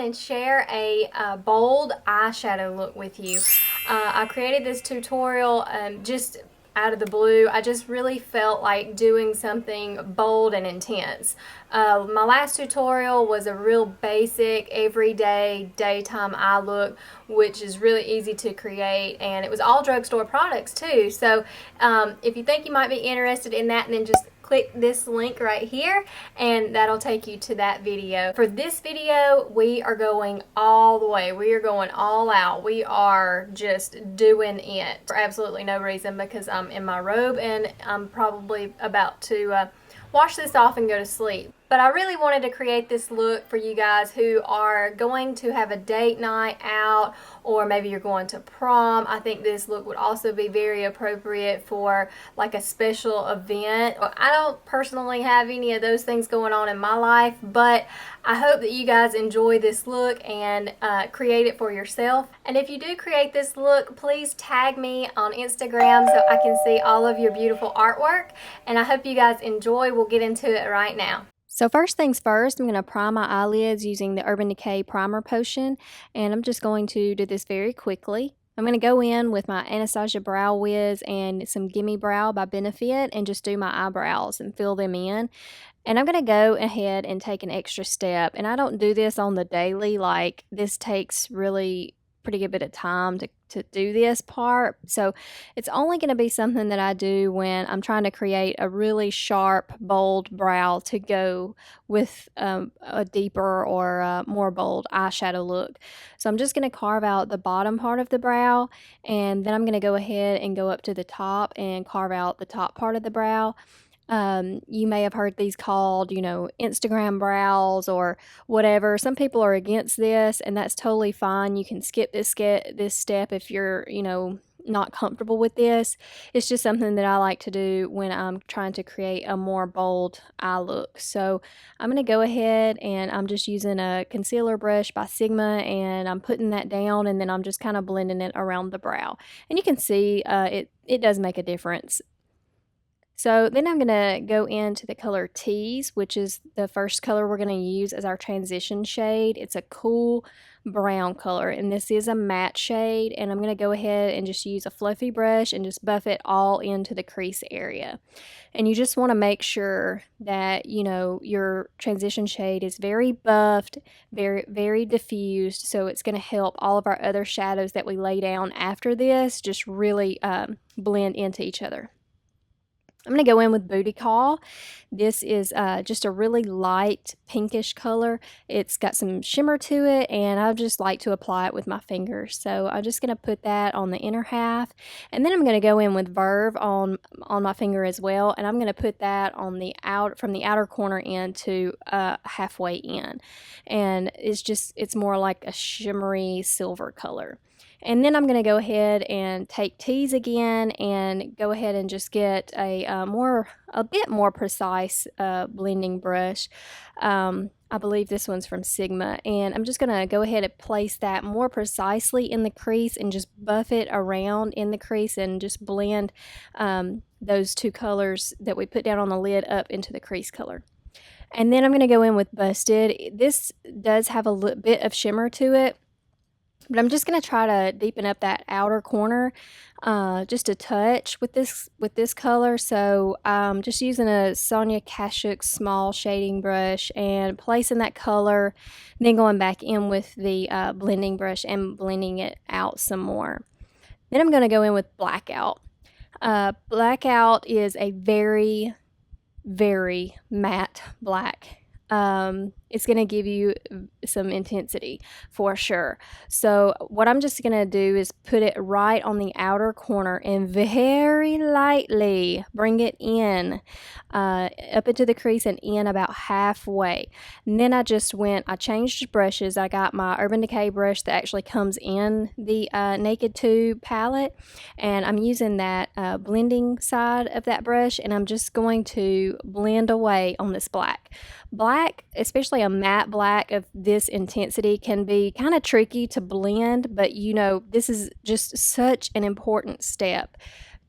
and share a bold eyeshadow look with you. I created this tutorial just out of the blue. I just really felt like doing something bold and intense. My last tutorial was a real basic, everyday, daytime eye look, which is really easy to create, and it was all drugstore products too. So if you think you might be interested in that, then just click this link right here and that'll take you to that video. For this video, we are going all the way. We are going all out. We are just doing it for absolutely no reason, because I'm in my robe and I'm probably about to wash this off and go to sleep. But I really wanted to create this look for you guys who are going to have a date night out, or maybe you're going to prom. I think this look would also be very appropriate for like a special event. I don't personally have any of those things going on in my life, but I hope that you guys enjoy this look and create it for yourself. And if you do create this look, please tag me on Instagram so I can see all of your beautiful artwork. And I hope you guys enjoy. We'll get into it right now. So first things first, I'm going to prime my eyelids using the Urban Decay Primer Potion, and I'm just going to do this very quickly. I'm going to go in with my Anastasia Brow Wiz and some Gimme Brow by Benefit and just do my eyebrows and fill them in. And I'm going to go ahead and take an extra step, and I don't do this on the daily. Like, this takes really pretty good bit of time to do this part, so it's only going to be something that I do when I'm trying to create a really sharp, bold brow to go with a deeper or more bold eyeshadow look. So I'm just going to carve out the bottom part of the brow, and then I'm going to go ahead and go up to the top and carve out the top part of the brow. You may have heard these called, you know, Instagram brows or whatever. Some people are against this, and that's totally fine. You can skip this step if you're, you know, not comfortable with this. It's just something that I like to do when I'm trying to create a more bold eye look. So I'm going to go ahead and I'm just using a concealer brush by Sigma, and I'm putting that down, and then I'm just kind of blending it around the brow. And you can see it does make a difference. So then I'm going to go into the color Tease, which is the first color we're going to use as our transition shade. It's a cool brown color, and this is a matte shade, and I'm going to go ahead and just use a fluffy brush and just buff it all into the crease area. And you just want to make sure that, you know, your transition shade is very buffed, very, very diffused, so it's going to help all of our other shadows that we lay down after this just really blend into each other. I'm going to go in with Booty Call. This is just a really light pinkish color. It's got some shimmer to it, and I just like to apply it with my fingers. So I'm just going to put that on the inner half, and then I'm going to go in with Verve on my finger as well, and I'm going to put that on the from the outer corner in to halfway in. And it's more like a shimmery silver color. And then I'm going to go ahead and take Tease again and go ahead and just get a bit more precise blending brush. I believe this one's from Sigma, and I'm just going to go ahead and place that more precisely in the crease and just buff it around in the crease and just blend those two colors that we put down on the lid up into the crease color. And then I'm going to go in with Busted. This does have a little bit of shimmer to it, but I'm just going to try to deepen up that outer corner just a touch with this color. So I'm just using a Sonia Kashuk small shading brush and placing that color, then going back in with the blending brush and blending it out some more. Then I'm going to go in with Blackout. Blackout is a very, very matte black. It's going to give you some intensity for sure. So what I'm just going to do is put it right on the outer corner and very lightly bring it in up into the crease and in about halfway. And then I changed brushes. I got my Urban Decay brush that actually comes in the Naked2 palette, and I'm using that blending side of that brush, and I'm just going to blend away on this black. Black, especially a matte black of this intensity, can be kind of tricky to blend, but you know, this is just such an important step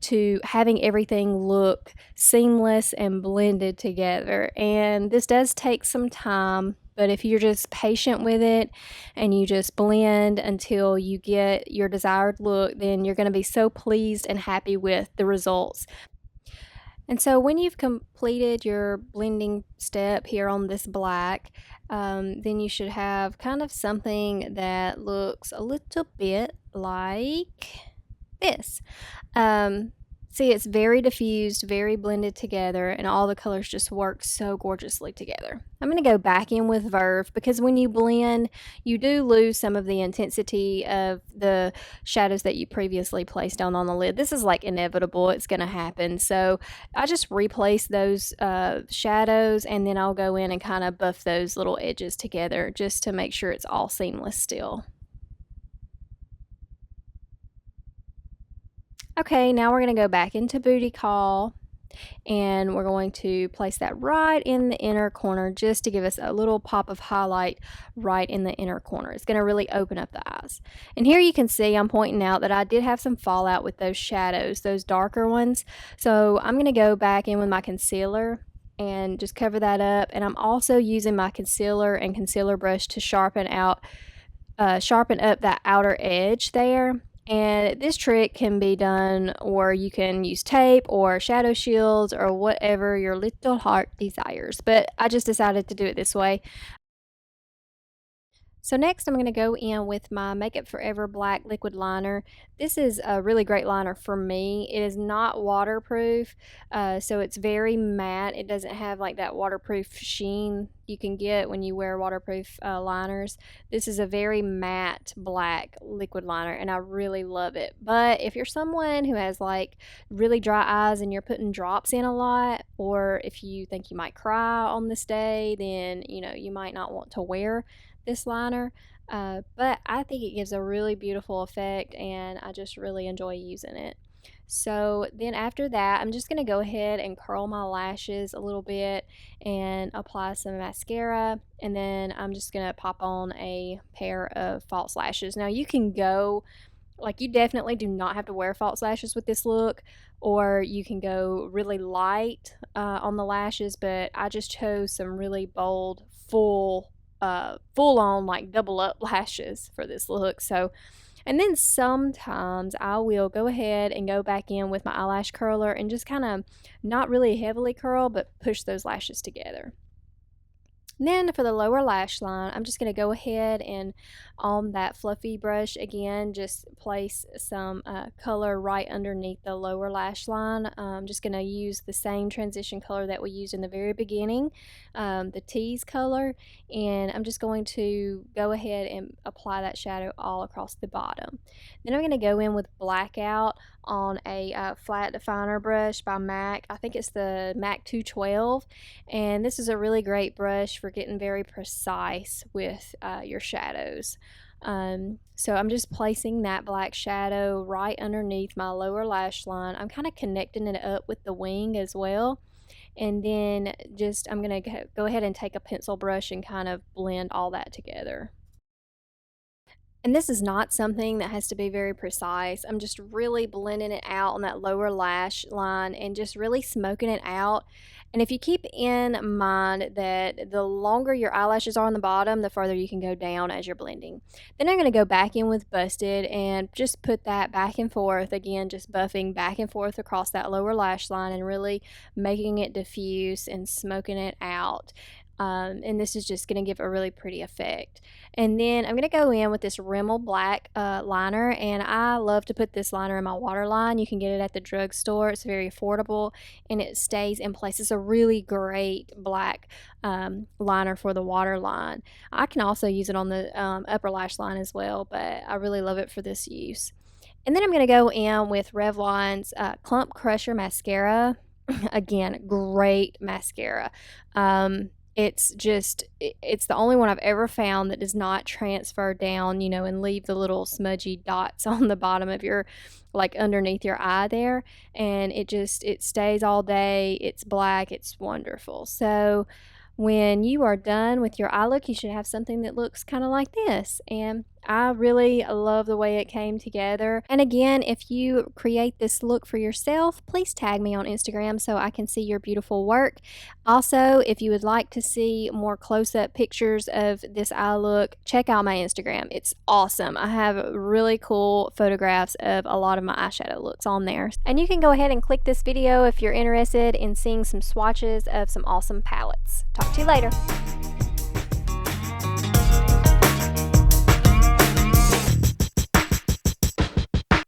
to having everything look seamless and blended together. And this does take some time, but if you're just patient with it and you just blend until you get your desired look, then you're going to be so pleased and happy with the results. And so when you've completed your blending step here on this black, then you should have kind of something that looks a little bit like this. See, it's very diffused, very blended together, and all the colors just work so gorgeously together. I'm going to go back in with Verve because when you blend, you do lose some of the intensity of the shadows that you previously placed down on the lid. This is like inevitable. It's going to happen. So I just replace those shadows, and then I'll go in and kind of buff those little edges together just to make sure it's all seamless still. Okay, now we're going to go back into Booty Call, and we're going to place that right in the inner corner just to give us a little pop of highlight right in the inner corner. It's going to really open up the eyes. And here you can see I'm pointing out that I did have some fallout with those shadows, those darker ones. So I'm going to go back in with my concealer and just cover that up. And I'm also using my concealer and concealer brush to sharpen up that outer edge there. And this trick can be done, or you can use tape or shadow shields or whatever your little heart desires. But I just decided to do it this way. So next I'm going to go in with my Makeup Forever Black Liquid Liner. This is a really great liner for me. It is not waterproof, so it's very matte. It doesn't have like that waterproof sheen you can get when you wear waterproof liners. This is a very matte black liquid liner, and I really love it. But if you're someone who has like really dry eyes and you're putting drops in a lot, or if you think you might cry on this day, then you might not want to wear this liner, but I think it gives a really beautiful effect, and I just really enjoy using it. So then after that, I'm just going to go ahead and curl my lashes a little bit and apply some mascara, and then I'm just going to pop on a pair of false lashes. Now you can go, like, you definitely do not have to wear false lashes with this look, or you can go really light on the lashes, but I just chose some really bold, full on like double up lashes for this look. So, and then sometimes I will go ahead and go back in with my eyelash curler and just kind of not really heavily curl, but push those lashes together. And then for the lower lash line, I'm just going to go ahead and on that fluffy brush again, just place some color right underneath the lower lash line. I'm just going to use the same transition color that we used in the very beginning, the tease color, and I'm just going to go ahead and apply that shadow all across the bottom. Then I'm going to go in with Blackout on a flat definer brush by MAC. I think it's the MAC 212, and this is a really great brush for getting very precise with your shadows. So I'm just placing that black shadow right underneath my lower lash line. I'm kind of connecting it up with the wing as well, and then I'm going to go ahead and take a pencil brush and kind of blend all that together. And this is not something that has to be very precise. I'm just really blending it out on that lower lash line and just really smoking it out. And if you keep in mind that the longer your eyelashes are on the bottom, the further you can go down as you're blending. Then I'm going to go back in with Busted and just put that back and forth, again, just buffing back and forth across that lower lash line and really making it diffuse and smoking it out. And this is just going to give a really pretty effect. And then I'm going to go in with this Rimmel black liner, and I love to put this liner in my waterline. You can get it at the drugstore. It's very affordable, and it stays in place. It's a really great black liner for the waterline. I can also use it on the upper lash line as well, but I really love it for this use. And then I'm going to go in with Revlon's Clump Crusher Mascara. Again, great mascara. It's the only one I've ever found that does not transfer down, and leave the little smudgy dots on the bottom of your, like underneath your eye there. And it stays all day. It's black. It's wonderful. So when you are done with your eye look, you should have something that looks kind of like this. And I really love the way it came together. And again, if you create this look for yourself, please tag me on Instagram so I can see your beautiful work. Also, if you would like to see more close-up pictures of this eye look, check out my Instagram. It's awesome. I have really cool photographs of a lot of my eyeshadow looks on there. And you can go ahead and click this video if you're interested in seeing some swatches of some awesome palettes. Talk to you later.